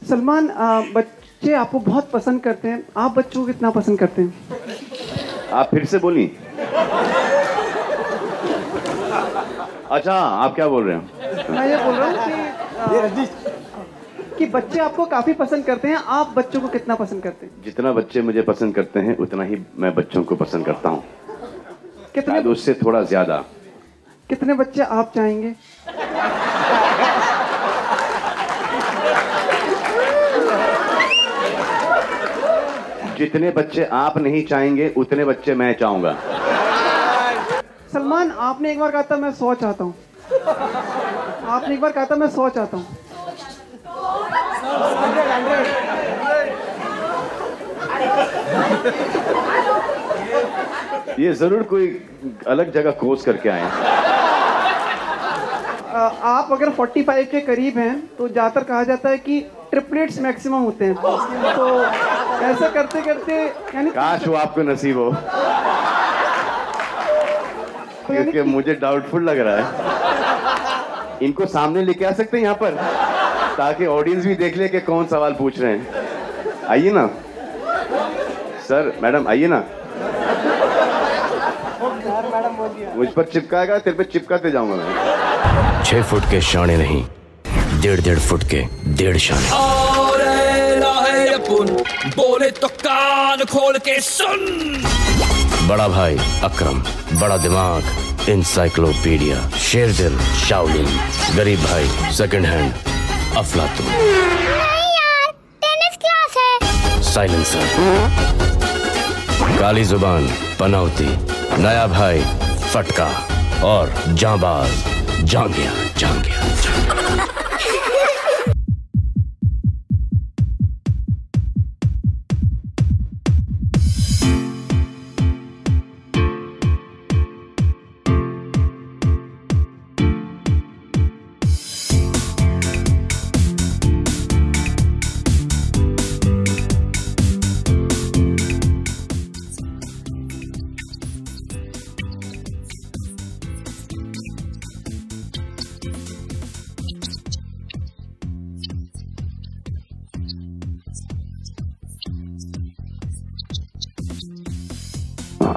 सलमान, बच्चे आपको बहुत पसंद करते हैं, आप बच्चों को कितना पसंद करते हैं? आप फिर से बोली। अच्छा, आप क्या बोल रहे हैं? मैं ये बोल रहा हूँ कि बच्चे आपको काफी पसंद करते हैं, आप बच्चों को कितना पसंद करते हैं? जितना बच्चे मुझे पसंद करते हैं उतना ही मैं बच्चों को पसंद करता हूँ। कितने? उससे थोड़ा ज्यादा। कितने बच्चे आप चाहेंगे? जितने बच्चे आप नहीं चाहेंगे उतने बच्चे मैं चाहूंगा। सलमान, आपने एक बार कहा था मैं 100 चाहता हूँ। आपने एक बार कहा था मैं 100 चाहता हूँ। ये जरूर कोई अलग जगह कोर्स करके आए हैं। आप अगर 45 के करीब हैं तो ज्यादातर कहा जाता है कि ट्रिपलेट्स मैक्सिमम होते हैं, तो ऐसा करते करते यानी काश वो आपको नसीब हो, क्योंकि मुझे डाउटफुल लग रहा है। इनको सामने लेके आ सकते हैं यहाँ पर, ताकि ऑडियंस भी देख ले कि कौन सवाल पूछ रहे हैं। आइए ना सर, मैडम आइए ना। मुझ पर चिपकाएगा, तेरे पे चिपकाते जाऊंगा मैं। 6 फुट के शाने नहीं, 1.5 फुट के 1.5 शाने। बोले तो कान खोल के सुन। बड़ा भाई अकरम, बड़ा दिमाग इंसाइक्लोपीडिया, शेर दिल शाओलिन, गरीब भाई सेकंड हैंड अफलातून। नहीं यार, टेनिस क्लास है। साइलेंसर, काली जुबान पनौती, नया भाई फटका और जांबाज जांगिया जांगिया।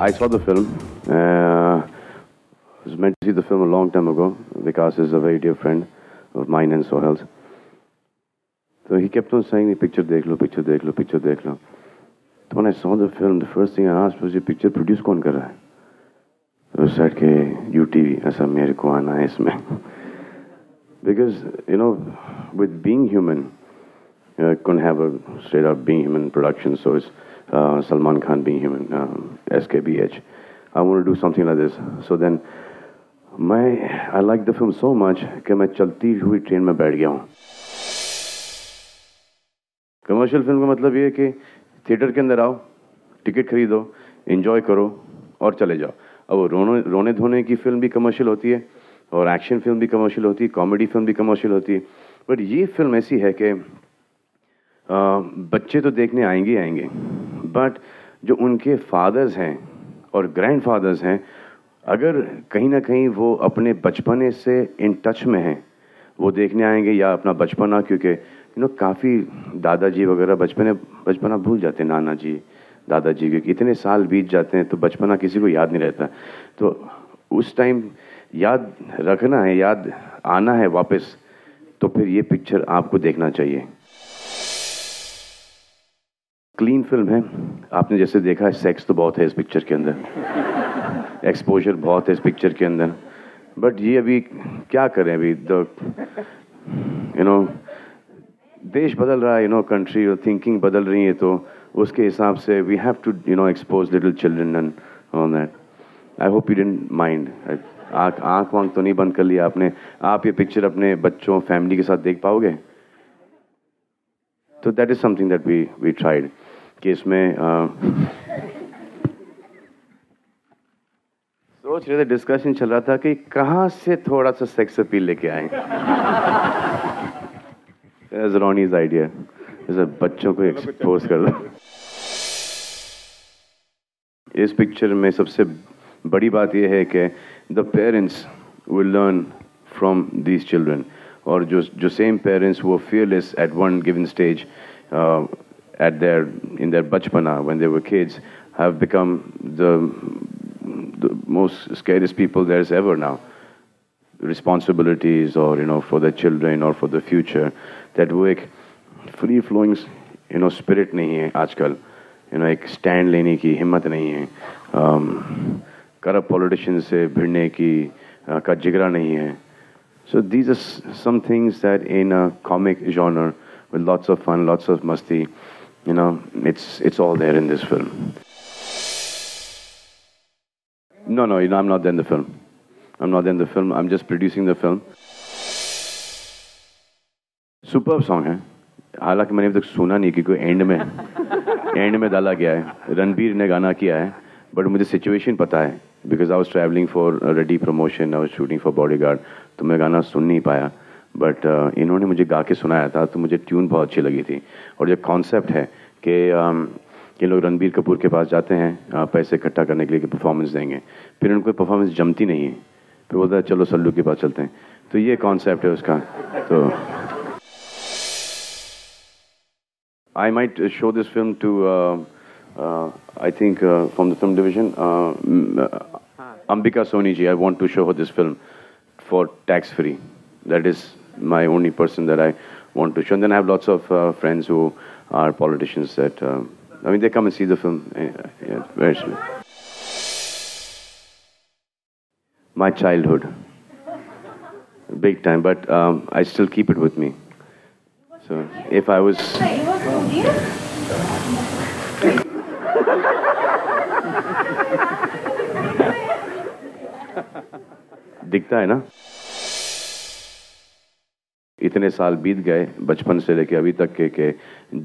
I saw the film. I was meant to see the film a long time ago. Vikas is a very dear friend of mine and Sohel's. So he kept on saying, picture dekh lo, picture dekh lo, picture dekh lo. So when I saw the film, the first thing I asked was, ये picture produce कौन कर रहा है? So I said कि UTV, ऐसा मेरे को आना है इसमें. Because, you know, with Being Human, couldn't have a straight up Being Human production, so it's Salman Khan Being Human, SKBH. I want to do something like this. So then, I like the film so much कि मैं चलती हुई train में बैठ गया हूँ. Commercial film का मतलब ये है कि थिएटर के अंदर आओ, टिकट खरीदो, एंजॉय करो और चले जाओ. अब रोने धोने की फिल्म भी कमर्शियल होती है और एक्शन फिल्म भी कमर्शियल होती है, कॉमेडी फिल्म भी कमर्शियल होती है. बट ये फिल्म ऐसी है कि बच्चे तो देखने आएंगे आएंगे, बट जो उनके फादर्स हैं और ग्रैंडफादर्स हैं, अगर कहीं ना कहीं वो अपने बचपने से इन टच में हैं, वो देखने आएंगे. या अपना बचपना, क्योंकि काफ़ी दादाजी वगैरह बचपना भूल जाते हैं, नाना जी दादाजी, क्योंकि इतने साल बीत जाते हैं तो बचपना किसी को याद नहीं रहता. तो उस टाइम याद रखना है, याद आना है वापस, तो फिर ये पिक्चर आपको देखना चाहिए. क्लीन फिल्म है. आपने जैसे देखा है, सेक्स तो बहुत है इस पिक्चर के अंदर, एक्सपोजर बहुत है इस पिक्चर के अंदर. बट ये अभी क्या करें, अभी देश बदल रहा है, कंट्री और थिंकिंग बदल रही है, तो उसके हिसाब से we have to expose little children and on that. I hope you didn't mind. आँख वाँख तो नहीं बंद कर लिया आपने? आप ये पिक्चर अपने बच्चों फैमिली के साथ देख पाओगे? तो that is something that we tried कि इसमें सोच रहे थे, डिस्कशन चल रहा था कि कहाँ से थोड़ा सा सेक्स अपील लेके आए. रोनीज आइडिया, जैसे बच्चों को एक्सपोज कर दो. इस पिक्चर में सबसे बड़ी बात यह है कि the parents will learn from these children, और जो same parents who were fearless at one given stage, in their bachpana when they were kids, have become the most scariest people there is ever now. Responsibilities, or for their children or for the future, that वो एक free flowing spirit नहीं है आजकल. एक stand लेने की हिम्मत नहीं है. Corrupt politicians से भिड़ने की का जिगरा नहीं है. So these are some things that in a comic genre with lots of fun, lots of masti, it's all there in this film. No, I'm not there in the film. I'm not there in the film. I'm just producing the film. Superb song है. हालांकि मैंने अभी तक सुना नहीं कि कोई and में डाला गया है. रणबीर ने गाना किया है, बट मुझे सिचुएशन पता है. Because I was traveling for a ready promotion, I was shooting for Bodyguard, तो मैं गाना सुन नहीं पाया. बट इन्होंने मुझे गा के सुनाया था, तो मुझे ट्यून बहुत अच्छी लगी थी. और जो कॉन्सेप्ट है कि ये लोग रणबीर कपूर के पास जाते हैं पैसे इकट्ठा करने के लिए कि परफॉर्मेंस देंगे, फिर उनको परफॉर्मेंस जमती नहीं है, फिर बोलता है चलो सल्लू के पास चलते हैं. तो ये कॉन्सेप्ट है उसका. तो I might show this film to I think from the film division, Ambika Soni ji. I want to show her this film for tax free. That is my only person that I want to show. And then I have lots of friends who are politicians that they come and see the film. Yeah, very sweet. My childhood, big time, but I still keep it with me. So if I was दिखता है ना. इतने साल बीत गए बचपन से लेके अभी तक के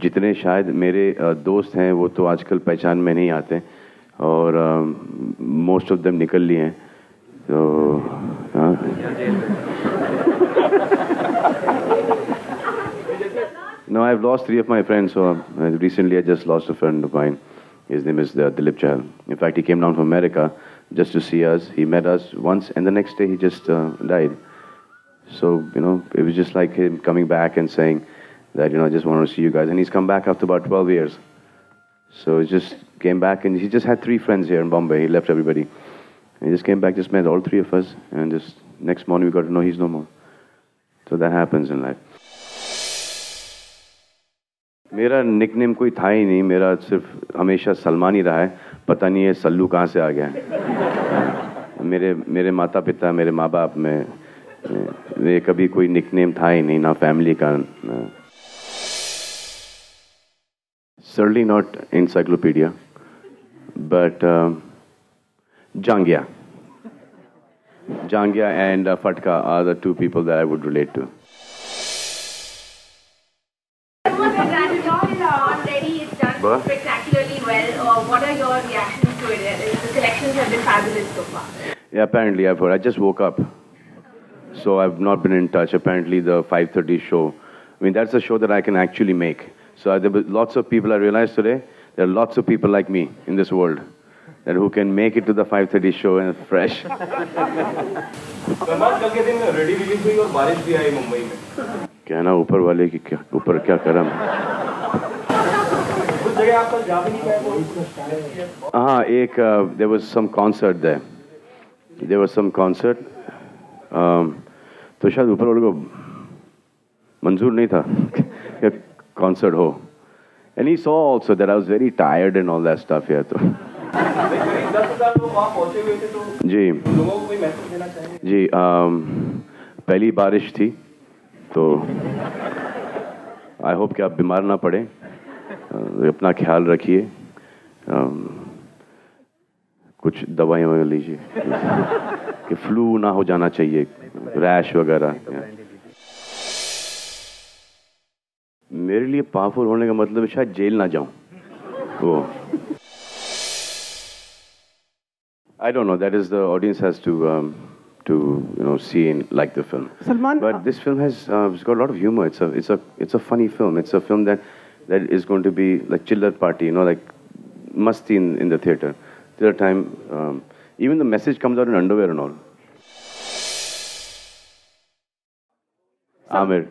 जितने शायद मेरे दोस्त हैं वो तो आजकल पहचान में नहीं आते, और मोस्ट ऑफ देम निकल लिए हैं. तो No, I've lost 3 of my friends. So recently I just lost a friend of mine. His name is Dilip Chahal. In fact, he came down from America just to see us. He met us once, and the next day he just died. So, it was just like him coming back and saying that, I just want to see you guys. And he's come back after about 12 years. So he just came back, and he just had 3 friends here in Bombay. He left everybody. And he just came back, just met all 3 of us, and just next morning we got to know he's no more. So that happens in life. मेरा nickname कोई था ही नहीं. मेरा सिर्फ हमेशा सलमान ही रहा है. पता नहीं है सल्लू कहाँ से आ गया है. मेरे माता पिता, मेरे माँ बाप में कभी कोई निकनेम था ही नहीं, ना फैमिली का. Certainly not encyclopedia, but Jangya and Fatka are the 2 people that I would relate to. Spectacularly well. What are your reactions to it? The selections have been fabulous so far. Yeah, apparently I've heard. I just woke up, so I've not been in touch. Apparently the 5:30 show, that's a show that I can actually make. So there were lots of people. I realized today there are lots of people like me in this world that who can make it to the 5:30 show and fresh. Salman कल के दिन ready release हुई और बारिश भी आई मुंबई में. कहना ऊपर वाले की ऊपर क्या करम. हाँ, एक there was some concert there. There was some concert. तो शायद ऊपर वाले को मंजूर नहीं था कि concert हो. And he saw also that I was very tired and all that stuff here. तो 10,000 लोग वहाँ पहुँचे हुए थे, तो जी लोगों को कोई मैसेज देना चाहेंगे? जी पहली बारिश थी, तो आई होप कि आप बीमार ना पड़े. अपना ख्याल रखिए. कुछ दवाइयाँ वगैरह लीजिए कि फ्लू ना हो जाना चाहिए, रैश वगैरह. मेरे लिए पावरफुल होने का मतलब शायद जेल ना जाऊं. वो I don't know. That is the audience has to see and like the film. Salman, but this film has it's got a lot of humor. It's a funny film. It's a film that is going to be like chiller party, like masti in the theater. Till the time, even the message comes out in underwear and all. Amir.